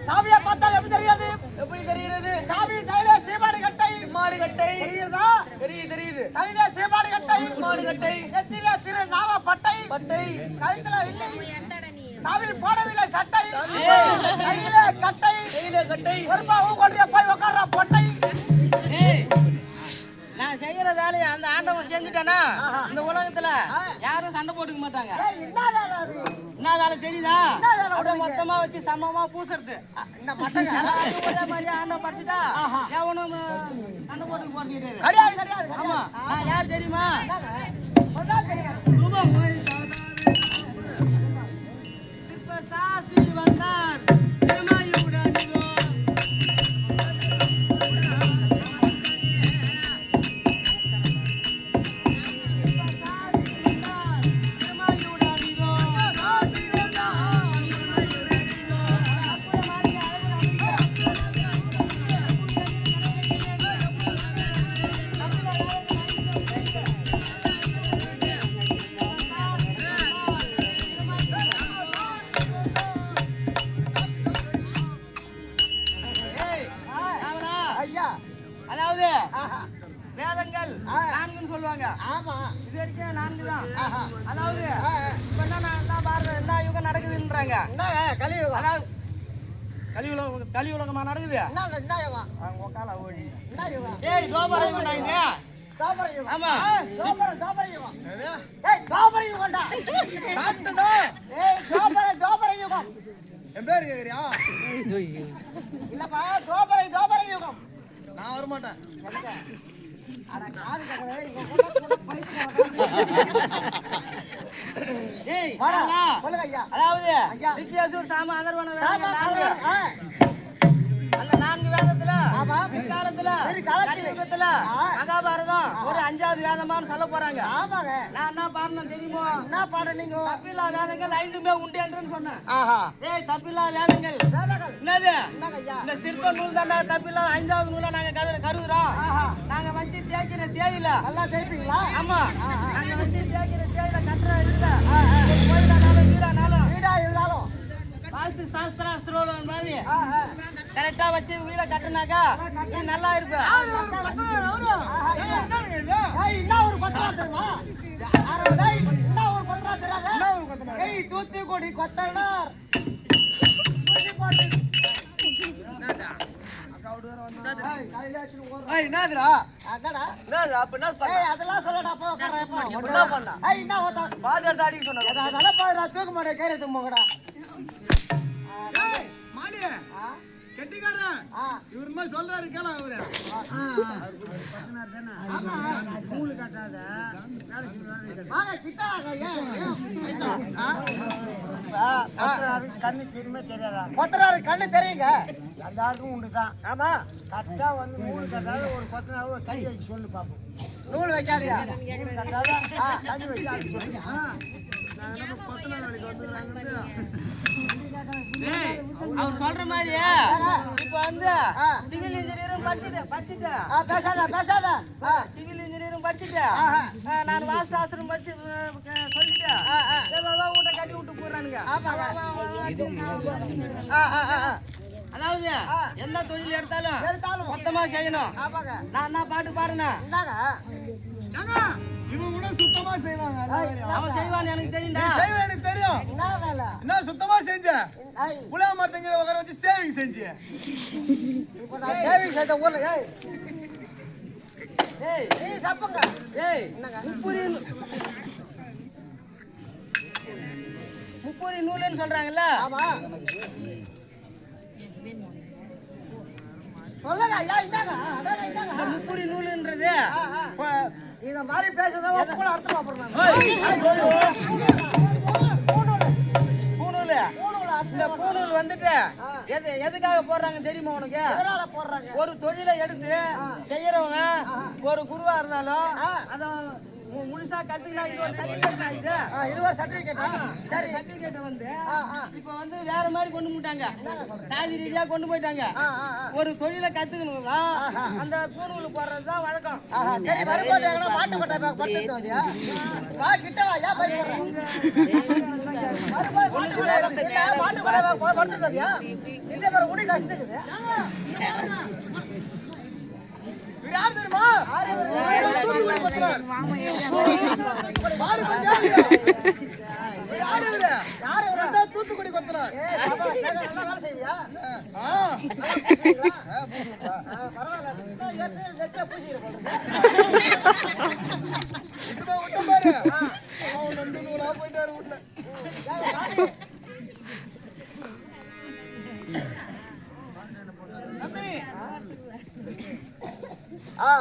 சாவியை பார்த்தால் எப்படி தெரியாது? எப்படி தெரிகிறது? சாவி கையில சீமாடு கட்டை. சீமாடு கட்டை தெரியுதா? தெரியுது. கையில சீமாடு கட்டை. சீமாடு கட்டை. நெத்தியில திரு நாம பட்டை. பட்டை. கையில இல்லை. சாவி போடவில்லை சட்டை. கையில கட்டை. கையில கட்டை. ஒருபாவும் கொண்டு போய் உட்கார்ற பொட்டை. நான் செய்யற வேலையை அந்த ஆண்டவன் செஞ்சுட்டானா இந்த உலகத்துல யாரும் சண்டை போட்டுக்க மாட்டாங்க. என்ன வேலை தெரியுதா? அப்படியே மொத்தமா வச்சு சமமா பூசுறது. ஒரே மாதிரி ஆண்டவன் படிச்சுட்டா எவனும் சண்டை போட்டுக்க போறது கிடையாது. ஆமா, நான் யார் தெரியுமா? சாஸ்திரி வந்தார். அதாவது வேதங்கள் நான்குன்னு சொல்லுவாங்க. ஆமா, இது வரைக்கும் நான்கு தான். அதாவது இப்ப என்ன பாருங்க, என்ன யுகம் நடக்குதுன்றாங்க. கலியுகம். அதாவது கலியுலகமா நடக்குது. ஏய், துவாபர யுகம் இது. ஆமா, துவாபர யுகம். ஏய், துவாபர யுகம்டா. காட்டுடா. ஏய், துவாபர யுகம். என் பேர் கேக்குறியா? இல்லப்பா, துவாபர யுகம். நான் வர மாட்டேன். அதாவது சாம அதர்வன அந்த நான்கு வேதத்துல கலியுகத்துல மகாபாரதம் ஒரு 5வது வேதமான்னு சொல்ல போறாங்க. நான் என்ன பாடணும் தெரியுமோ? என்ன பாடுறீங்க? தப்பில்லா வேதங்கள் 5மே உண்டு என்று சொன்னேன். ஏய், தப்பில்லா வேதங்கள் என்னது? இந்த சிற்ப நூல் தாண்டா தப்பில்லா 5வது நூலா நாங்க கருதுறோம். நாங்க வச்சு தேய்க்கிற தேயில நல்லா தேய்ப்பீங்களா? ஆமா, நாங்க வச்சு தேய்க்கிற தேயில கட்டுற இல்ல. வீடா இருந்தாலும் வாஸ்து சாஸ்திரம் மாதிரி கரெக்டா வச்சு வீட கட்டுனாக்கா நல்லா இருப்பேன். தூத்துக்குடி கொத்தனார் அதெல்லாம் சொல்லடா. தூக்க மாட்டேன் கையில தும்பங்கடா. கெட்டிக்காரன் இவர் மாதிரி சொல்றாரு கேள. அவரு கண்ணு தெரியுமே தெரியாதா? கொத்தனாரு கண்ணு தெரியுங்க, எல்லாருக்கும் உண்டுதான். ஆமா, கரெக்டா வந்து நூல் கட்டாத ஒரு கொத்தனாரு ஒரு கை வச்சு சொல்லு பாப்போம். நூல் வைக்காதியா? கை வச்சு சொல்லுங்க. கொத்தனார் வேலைக்கு வந்துக்கிறாங்க. அவர் சொல்ற மாதிரி இப்ப வந்து சிவில் இன்ஜினியரும் படிச்சுட்டு பேசாத சிவில் இன்ஜினியரும் படிச்சுட்டு நான் வாஸ்தாஸ்திரம் படிச்சு சொல்லிட்டு வீட்டை கட்டி விட்டு போடுறானுங்க. அதாவது எந்த தொழில் எடுத்தாலும் மொத்தமா செய்யணும். நான் என்ன பாட்டு பாடுறேன், இவன் கூட சுத்தமா செய்வாங்க. அவன் செய்வான்னு எனக்கு தெரியும்டா. செய்வேன், எனக்கு தெரியும். என்ன சுத்தமா செஞ்ச உலக மரத்தங்க உட்கார வச்சு சேவிங் செஞ்சு சேவிங் செய்த ஊர்ல. ஏய், ஏய் சப்பங்க. ஏய், முப்புரி நூலுன்னு சொல்றாங்கல்ல. ஆமா சொல்லுங்க ஐயா. இந்தாங்க இந்த முப்புரி நூலுன்றது இத மாதிரி பேசுறத கூட அர்த்தமா போடுறாங்க. பூநூல். இந்த பூநூல் வந்துட்டு எதுக்காக போடுறாங்க தெரியுமா உனக்கு? ஒரு தொழிலை எடுத்து செய்யறவங்க ஒரு குருவா இருந்தாலும் அத முழுசா கத்துக்கினா இது ஒரு சர்டிபிகேட் ஆயிடுது. இது ஒரு சர்டிபிகேட். சரி, சர்டிபிகேட் வந்து இப்ப வந்து வேற மாதிரி கொண்டு போயிட்டாங்க, சாதி ரீதியா கொண்டு போயிட்டாங்க. ஒரு தொழிலை கத்துக்கணும்னா அந்த பூநூல் போடுறதுதான் வழக்கம். சரி வரும்போது எங்கனா மாட்டு கொட்டை படுத்து வந்தியா? வா கிட்ட வா. யா பை போறேன். மாட்டு கொட்டை படுத்து வந்தியா? இந்த மாதிரி உடி கஷ்டக்குது. யார் தெரியுமா? தூத்துக்குடி கொத்தனார். தூத்துக்குடி கொத்தனார். போயிட்டாரு வீட்டுல.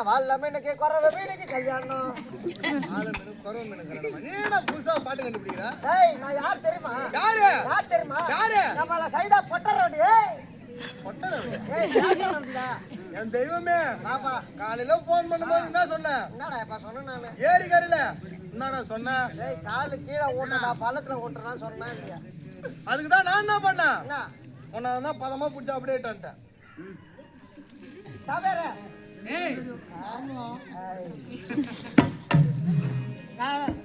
వాళ్ళ மீனுக்கு குறவ மீனுக்கு கல்யாணம். புதுசா பாட்டு கண்டுபிடிக்கிறா? நான் யார் தெரியுமா? யாரு தெரியுமா? யாரு? நம்மள சைதா பொட்டரோடி. என் தெய்வமே, காலையில போன் பண்ணும்போது என்ன சொன்னேன்? என்னடா சொன்ன? நானு ஏரி கரையில என்னடா சொன்னேன்? காலு கீழே ஓட்டா பள்ளத்துல ஓட்டுறா சொன்னேன் இல்லையா? அதுக்குதான் நான் என்ன பண்ணேன்? உன்னதான் பதமா பிடிச்சா அப்படியே வந்துட்டேன்.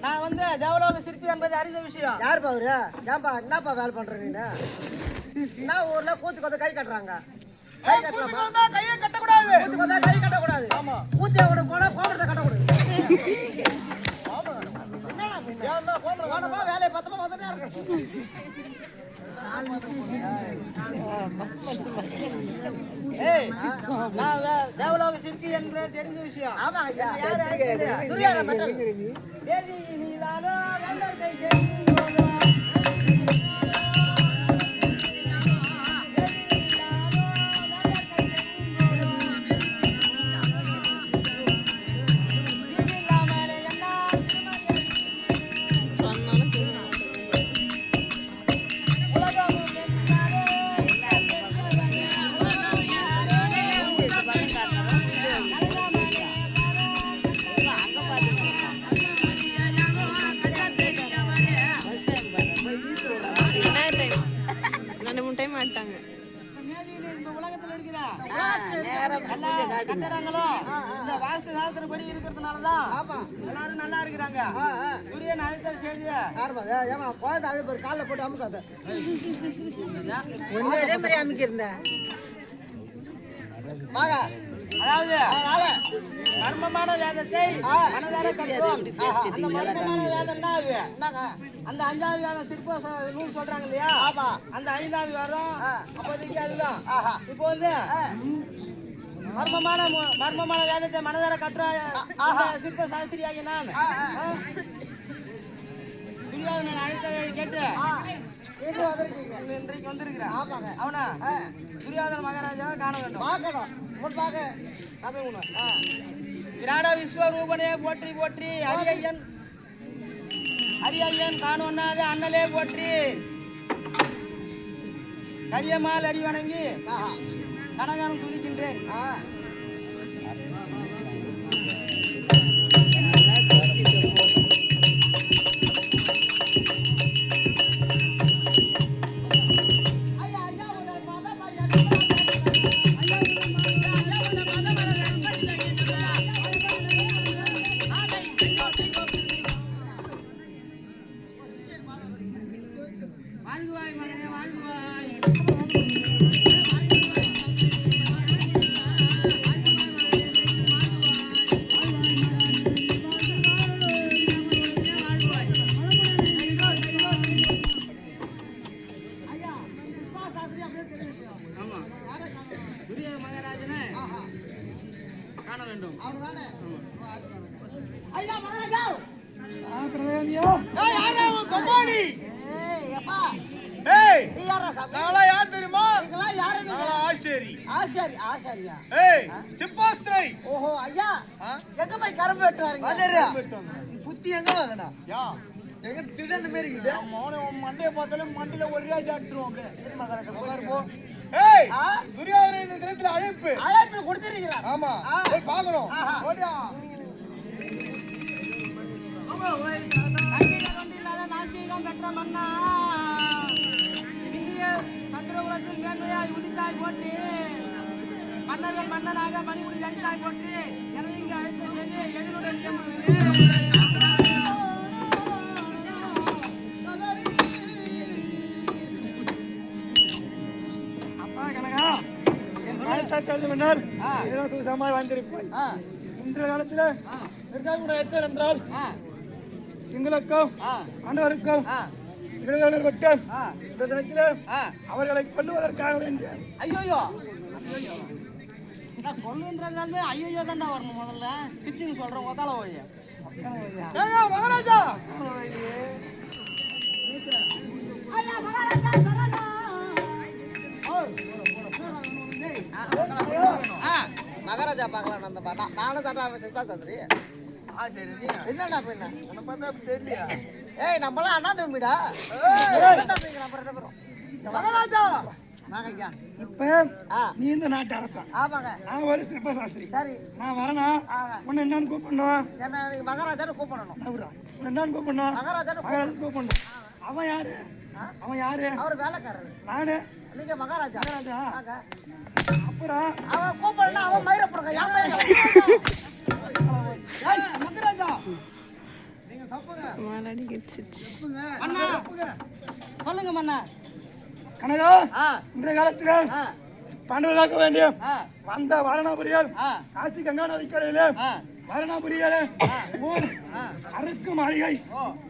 நான் வந்து தேவலோக சிற்பி என்பது அறிந்த விஷயம். யார் பாரு? ஏன்பா என்னப்பா வேலை பண்ற நீ? என்ன ஊர்ல கூத்து கொத்த கை கட்டுறாங்க? கையை கட்டக்கூடாது. கூத்து கொத்த கை கட்டக்கூடாது. ஆமா. கூத்தி அவட போனா கோமரத்தை கட்டக்கூடாது. வேலையை பத்தமா வந்துட்டே இருக்கு. தேவலோக சிற்பி என்று தெரிஞ்ச விஷயம். ஆமா ஐயா. சாஸ்திரப்படி இருக்கிறதுனாலதான் எல்லாரும் நல்லா இருக்கிறாங்க. சூரியன் அழைத்த செய்தி குழந்தை அது பேர் காலில் போட்டு அமுக்காத ஒண்ணு அதே மாதிரி அமுக்கிருந்தேன். அதாவது மர்மமான வேதத்தை மனதார கற்போம். அந்த மர்மமான வேதம் என்ன ஆகுது? அந்த 5வது வேதம் சிற்ப நூல் சொல்றாங்க இல்லையா? அந்த 5வது வேதம் அப்போதைக்கு அதுதான். இப்போ வந்து மர்மமான வேதத்தை மனதார கற்ற சிற்ப சாஸ்திரியாகி நான் துரியோதனன் அழைத்ததை கேட்டு இன்றைக்கு வந்திருக்கிறேன். அவனா துரியோதன மகாராஜாவை காண வேண்டும். விராட விஸ்வரூபனே போற்றி போற்றி. அரியன் காணொன்னாத அண்ணலே போற்றி. கரியமால் அடி வணங்கி கனகானம் துதிக்கின்றேன். வாழ்வாய் மகனே வாழ்வாய். மகாராஜனே காண வேண்டும். எப்பா ஏய் நீ யாரா சாமி? நாங்களாம் யார் தெரியுமா? நீங்களாம் யாரு நீங்க? நாங்களாம் ஆசாரி. ஆசாரியா? ஏய் சிப்பாஸ்திரை. ஓஹோ ஐயா எங்க போய் கரும்பு வெட்டுவாருங்க? சுத்தி எங்க வாங்கண்ணா யா எங்க திருடந்த மாதிரி இருக்குது மோனே உன் மண்டைய பார்த்தாலே மண்டில ஒரே அடி அடிச்சிருவோம் அப்படியே. போ. ஏய் துரியோதனன் கிரகத்துல அழைப்பு. அழைப்பு கொடுத்துறீங்களா? ஆமா போய் பார்க்கணும். ஓடியா. இல்லாத நாசிகம் பெற்ற மன்னா இந்திய சந்திர உலகத்தில் மேன்மையாய் உதித்தாய் போற்றி மன்னர்கள் மன்னனாக மணிமுடி தனித்தாய் போற்றி எனவே இங்கு அழைத்த செய்தி எங்களுடன் அப்பா கனகா என் காலத்தாக்கள் மன்னர் சுகசமாக வாழ்ந்திருப்பாய். இன்றைய காலத்தில் இருக்கக்கூடிய எத்தனை என்றால் எங்களுக்கும் ஆண்டவருக்கும் இடைவெளி வட்டம் இந்த தினத்தில் அவர்களை கொல்லுவதற்காக வேண்டிய ஐயோ கொள்ளுன்றதுனால ஐயோ தான்டா வரணும் முதல்ல சிக்ஸிங் சொல்றேன் ஒக்கால வழிய மகாராஜா மகாராஜா பார்க்கலாம் அந்த பாட்டா நானும் தாண்டா சிற்பா சந்திரி சரி என்னடா பின்ன உன்னை பார்த்தா அப்படி தெரியலையா? ஏய் நம்மளாம் அண்ணா தம்பிடா மகாராஜா நாங்க இப்ப நீ இந்த நாட்டு அரசன், ஆமாங்க நான் ஒரு சிற்ப சாஸ்திரி. சரி நான் வரணும், உன்னை என்னன்னு கூப்பிடணும்? என்ன நீ மகாராஜான்னு கூப்பிடணும். உன்னை என்னன்னு கூப்பிடணும்? மகாராஜான்னு கூப்பிடணும். அவன் யாரு? அவன் யாரு? அவர் வேலைக்காரரு. நானு. நீங்க மகாராஜா. மகாராஜா. அப்புறம் அவன் கூப்பிடணும், அவன் மயிரை போடுங்க. மகாராஜா சொல்லுங்க மன்னா கனகா இன்றைய காலத்துல பாண்டவர்களாக வேண்டிய வந்த வாரணாபுரியால் காசி கங்கா நதிக்கரையில வாரணாபுரியால ஓர் அறுக்கு மாளிகை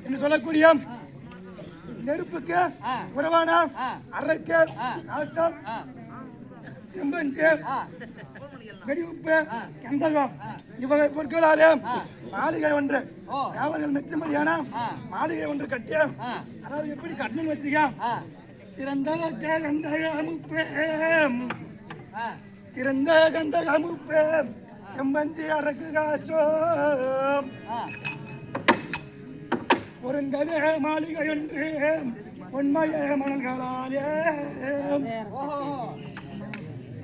என்று சொல்லக்கூடிய நெருப்புக்கு உறவான அரைக்கு நாஷ்டம் செம்பஞ்சு வெடிவுப்பு கந்தகம் இவகை பொருட்களாலே மாளிகை ஒன்று அவர்கள் மெச்சமடியான மாளிகை ஒன்று கட்டிய, அதாவது எப்படி கட்டணும் வச்சுக்க, சிறந்த கந்தகமுப்பேம் சிறந்த கந்தகமுப்பேம் செம்பஞ்சி அரக்கு காஷ்டம் பொருந்தவே மாளிகை ஒன்று உண்மையே மணல்களாலே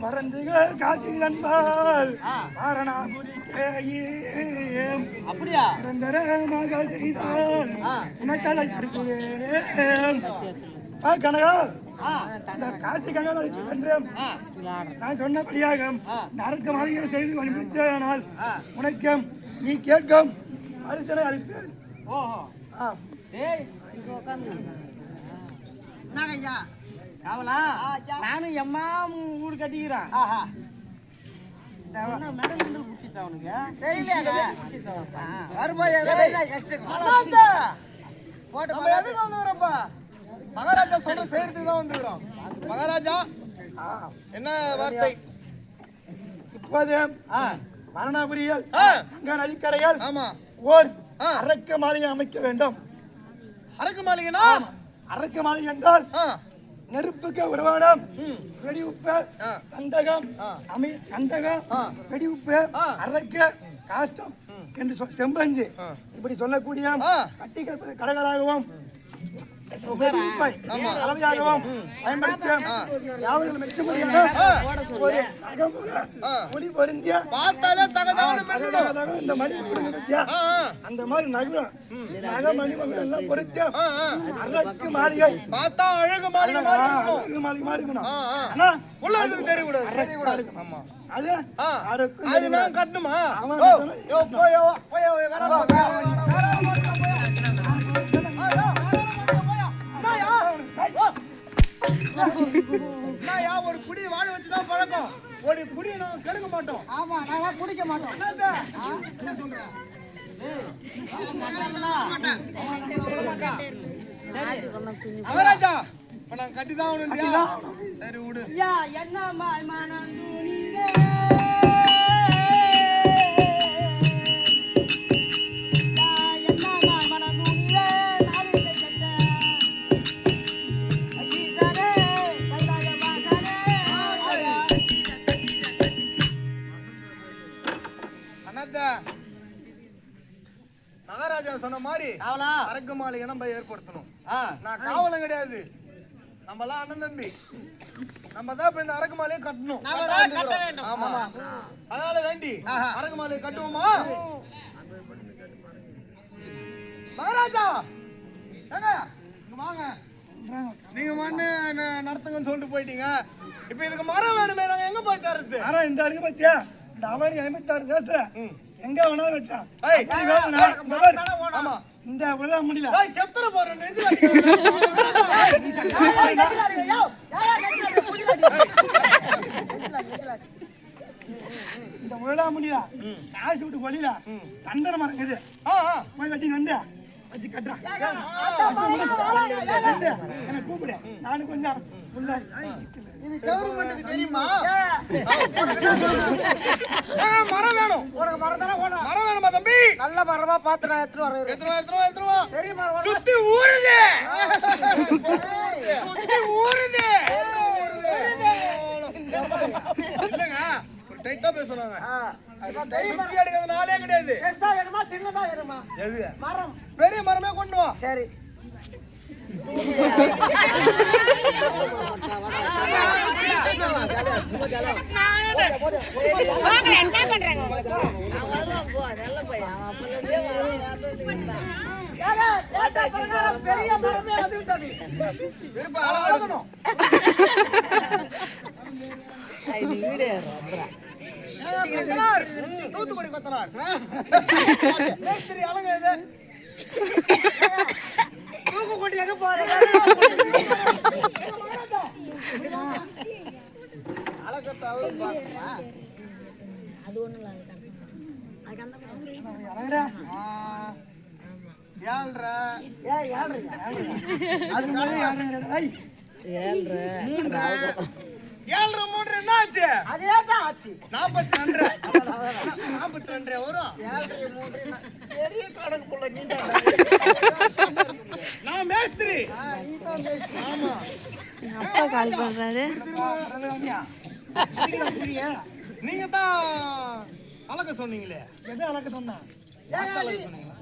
மறந்துக காசி நண்பால் வாரணாபுரிக்கேயும் அப்படியா நிரந்தரமாக செய்தால் உனத்தலை இருக்குவேன். கனகா இந்த காசி கங்கா நதிக்கு சென்று நான் சொன்னபடியாக நறுக்க மாளிகை செய்து அனுப்பித்தனால் உனக்கு நீ கேட்கும் அரிசனை அளிப்பேன். அவளா நானும் எம்மா வீடு கட்டிக்கிறேன் மெடல் குடிச்சிட்டா அவனுக்கு நம்ம எதுக்கு வந்துக்கிறோம்ப்பா? மகாராஜா சொல்ற செய்யறதுக்கு தான் வந்துக்கிறோம். மகாராஜா என்ன வார்த்தை? இப்போது வாரணாபுரியில் கங்கா நதிக்கரையில் ஆமா ஓர் அரக்க மாளிகை அமைக்க வேண்டும். அரக்கு மாளிகைனா அரக்க மாளிகை என்றால் நெருப்புக்கு உருவான வெடிவுப்பு கந்தகம் கந்தகம் வெடிவுப்பு அரக்க காஷ்டம் என்று செம்பஞ்சு இப்படி சொல்லக்கூடிய கட்டி கடகளாகவும் அளவையாகவும் பயன்படுத்த யாவர்கள் மெச்சமுடியான ஒளி பொருந்திய பார்த்தாலே இந்த மணி அந்த மாதிரி நகரம் நக மணிமகள் எல்லாம் பொருத்திய அரக்கு மாளிகை பார்த்தா அழகு மாளிகை அழகு மாளிகை மாதிரி இருக்கணும். ஆனா உள்ள இருக்கு தெரியக்கூடாது. ஆமா அது அது நான் கட்டணுமா? ஒரு குடி வாழ வச்சுதான் பழக்கம். ஒரு குடியை நான் கெடுக்க மாட்டோம். ஆமா நாங்க குடிக்க மாட்டோம். என்ன சொல்றேன்? மகாராஜா இப்ப நான் கட்டிதான் சரி விடு. என்ன மாய்மானந்தூனிலே என்ன மாய்மானந்தூனிலே நாளிலே கட்ட மகாராஜா சொன்ன மாதிரி காவலா அரக்கு மாலை இனம் ஏற்படுத்தணும். ஆ நான் காவலம் கிடையாது, நம்மலாம் அண்ணன் தம்பி. நம்ம தான் இப்ப இந்த அரக்கு மாலையை கட்டணும். ஆமா, அதனால வேண்டி அரக்கு மாலையை கட்டுவோமா? மகாராஜா ஏங்க இங்க வாங்க. நீங்க மண்ணு நடத்துங்கன்னு சொல்லிட்டு போயிட்டீங்க. இப்ப இதுக்கு மரம் வேணுமே, நாங்க எங்க போய் தர்றது? மரம் இந்த இருக்கு பாத்தியா, இந்த அவனி 56 தேசத்துல எங்க வேணாலும் வெட்டலாம். ஆமா, இந்த விழா முடியல. செத்துற போறேன். இந்த விழா முடியல, காசு விட்டு வழியில சந்தன மரம் இருக்குது, போய் வெட்டின்னு வந்து வச்சு கட்டுறான். எனக்கு கூப்பிடு, நானும் கொஞ்சம் இது கவர்மெண்ட்டுக்கு தெரியுமா? மரம் வேணும். மரம் வேணுமா தம்பி? நல்ல மரமா பார்த்து நான் எடுத்துட்டு வரேன். பெரிய மரம் சுத்தி ஊறுது, சுத்தி ஊறுது. இல்லங்க, ஒரு டைட்டா பேசுறாங்க. சுத்தி அடிக்கிறது நாளே கிடையாது. பெருசா வேணுமா சின்னதா வேணுமா? எது? மரம் பெரிய மரமே கொண்டு வா. சரி. பெரிய மரமே வந்து விட்டது. தூத்துக்குடி கொத்தனார் மேஸ்திரி அலங்க இது. தூக்கு கொண்டு எங்க போறேன்? அது ஒண்ணு ஏழரை மூன்று என்ன ஆச்சு? அதேதான் ஆச்சு. 42 வரும். பெரிய கணக்கு புள்ள நீங்க. நான் மேஸ்திரி. ஆமா, அப்பா கால் பண்றாரு. நீங்க தான் அழக சொன்னீங்களே. எது அளக்க சொன்னா?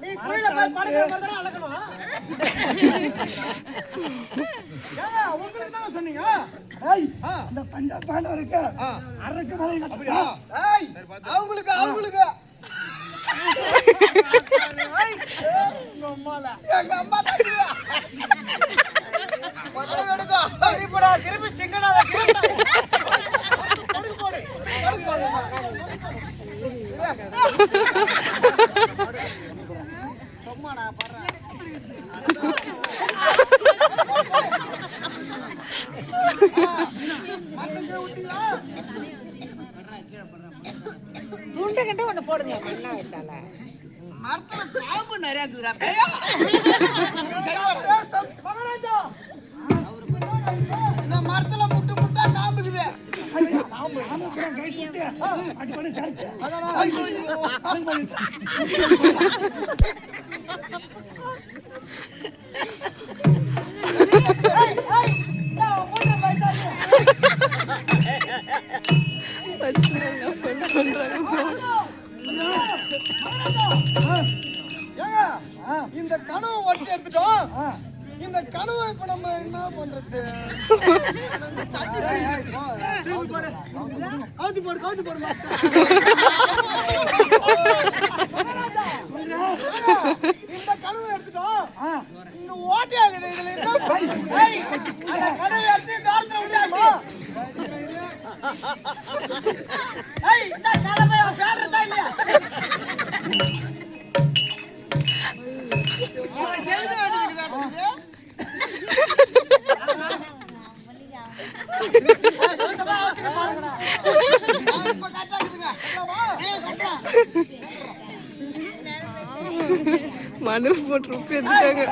நீ குயில போய் படுக்க போறதா அலக்கணும். உங்களுக்கு என்ன சொன்னீங்க? இந்த பஞ்சாப் பாண்டவருக்கு அரக்கு மலை கட்டுறியா? அவங்களுக்கு அவங்களுக்கு எங்க அம்மா திருப்பி சிங்கனாத சும்மா நான் படுறேன். துண்டு கண்டு ஒண்ணு போடுங்க. மண்ணா வைத்தால மரத்துல பாம்பு நிறைய இருக்குதுடா. இந்த மரத்துல முட்டு முட்டா காம்புக்குது. கை சுட்டு அடி பண்ணி சரிச்சு. இந்த கனவு வச்சு எடுத்துட்டோம். இந்த கனவை இப்ப நம்ம என்ன பண்றது? கவுத்து போடு கவுத்து போடு. இந்த கனவை எடுத்துட்டோம். இந்த ஓட்டை ஆகுது. இதுல என்ன கனவை எடுத்து காலத்துல விடாமா? இந்த கிழமை பேடுறதா இல்லையா? மணல் போட்டு உப்பு எடுத்துட்டாங்க.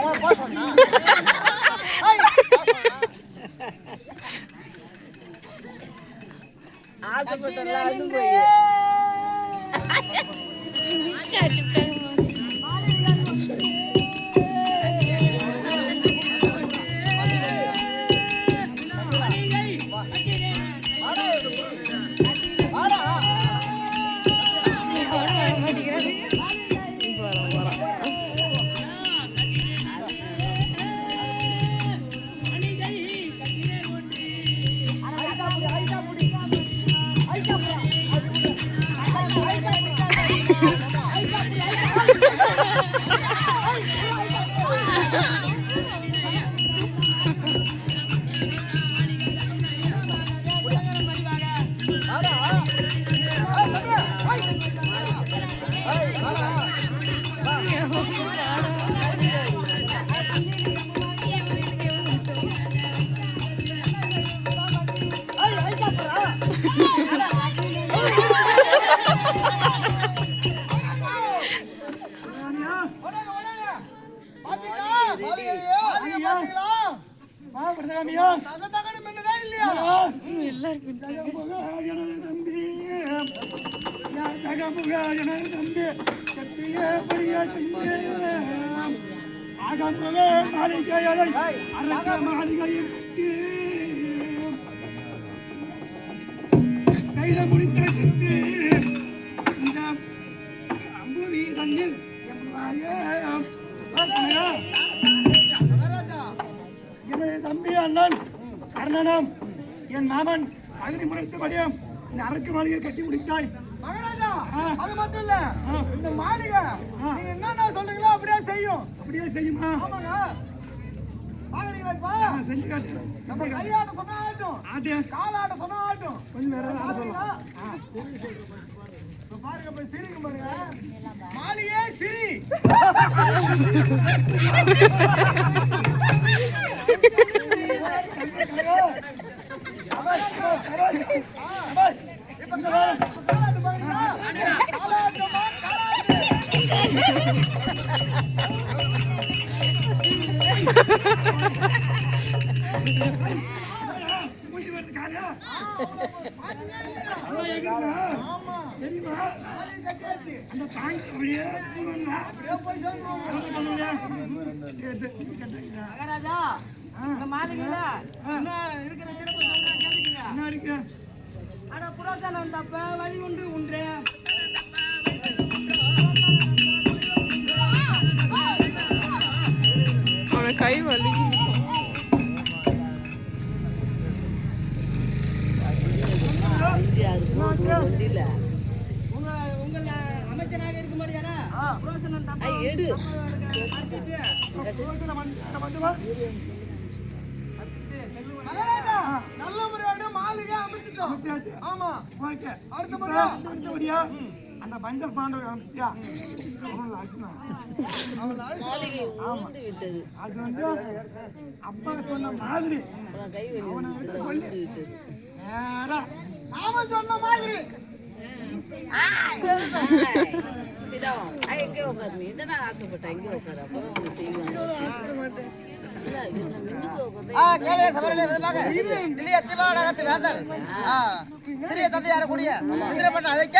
ஓடுங்க, ஓடுங்க. பாத்தீங்களா? மாளிகையை பாத்தீங்களா? வா பிரதாமியா தக தகன்னு மின்னுதா இல்லையா? எனது தம்பி தகமுக எனது தம்பி சத்திய படிய சென்று அகமுக மாளிகையை அரக்க மாளிகையில் கட்டி செய்த முடித்த சித்து இந்த அம்புவி தண்ணில் மகாராஜா, எனது தம்பி அண்ணன் கர்ணனம் என் மாமன் அகதி முறைத்தபடியும் இந்த அரக்கு மாளிகை கட்டி முடித்தாய். மகாராஜா, அது மட்டும் இல்ல, இந்த மாளிகை நீங்க என்னென்ன சொல்றீங்களோ அப்படியே செய்யும். அப்படியே செய்யுமா? ஆமாங்க. பாக்குறீங்களா இப்ப? செஞ்சு காட்டு. நம்ம கையாட்ட சொன்னா ஆட்டும், ஆட்டு காலாட்ட சொன்னா ஆட்டும். கொஞ்சம் வேற ஏதாவது பாக்குறீங்களா? இப்ப பாருங்க, இப்ப சிரிக்கும் பாருங்க. மாளிகை சிரி. இப்ப காலாட்டு பாக்குறீங்களா? காலாட்டமா, காலாட்டு. மூஞ்சி வருது காலா. பாத்தீங்களா இல்லையா? அவ்வளவு எகுதுமா? ஆமா, தெரியுமா? மாளிகை கட்டியாச்சு. அந்த தாங்க அப்படியே போகணும்னா அப்படியே போய் சேர்ந்துருவோம். என்ன பண்ணுவியா? கட்டுங்க. மகாராஜா இந்த மாளிகையில என்ன இருக்கிற சிறப்பு சொல்றேன் கேட்டுக்கீங்க. என்ன இருக்கு? ஆனா புரோசனம் தப்ப வழி உண்டு உண்டு. அவன கை வலிக்குது. உங்கள அமைச்சராக இருக்க முடியாதா? புரோசனம் தப்ப மகாராஜா, நல்ல முறையோட மாளிகை அமைச்சிட்டோம். அமைச்சாச்சு. ஆமா, ஓகே. அடுத்தபடியா? அடுத்தபடியா அந்த பஞ்ச பாண்டவர் பத்தியா அவன் அர்ச்சனா அவள அழிச்சு. ஆமா அது வந்து அப்பா சொன்ன மாதிரி அவனை விட்டு சொல்லி நேரா நாம சொன்ன மாதிரி எங்கே உட்காரு நீ தானே ஆசைப்பட்ட இங்கே உட்காரு அப்பதான் உனக்கு செய்வாங்க கேளைய சபரிலே விதமாக இளைய திவாடகத்து வேந்தர் சிறிய தந்தையார கூடிய இந்திரபண்ண அழைக்க